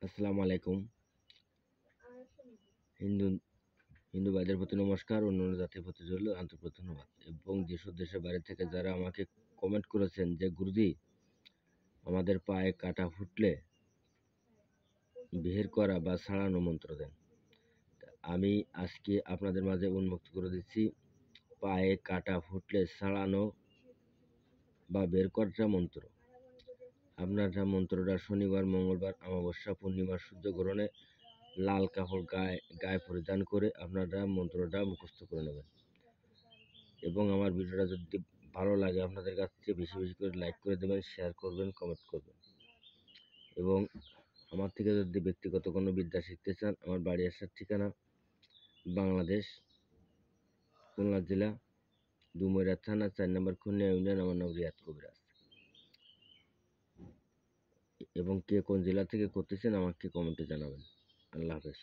আসসালামু আলাইকুম। হিন্দু হিন্দু ভাইদের প্রতি নমস্কার, অন্যান্য জাতির প্রতি রইল আন্তরিক ধন্যবাদ। এবং যেসব দেশের বাইরে থেকে যারা আমাকে কমেন্ট করেছেন যে গুরুজি আমাদের পায়ে কাঁটা ফুটলে বের করা বা ছাড়ানো মন্ত্র দেন। আমি আজকে আপনাদের মাঝে উন্মুক্ত করে দিচ্ছি পায়ে কাঁটা ফুটলে ছাড়ানো বা বের করার মন্ত্র। আপনারা মন্ত্রটা শনিবার, মঙ্গলবার, অমাবস্যা, পূর্ণিমা, সূর্যগ্রহণে লাল কাপড় গায়ে পরিধান করে আপনারা মন্ত্রটা মুখস্থ করে নেবেন। এবং আমার ভিডিওটা যদি ভালো লাগে আপনাদের কাছে বেশি বেশি করে লাইক করে দেবেন, শেয়ার করবেন, কমেন্ট করবেন। এবং আমার থেকে যদি ব্যক্তিগত কোনো বিদ্যা শিখতে চান, আমার বাড়ি আসার ঠিকানা বাংলাদেশ, খুলনা জেলা, ডুমুরিয়া থানা, 4 নম্বর খুলনা ইউনিয়ন। আমার নাম রিয়াদ কবিরাজ। এবং কে কোন জেলা থেকে করতেছেন আমাকে কমেন্টে জানাবেন। আল্লাহ হাফেজ।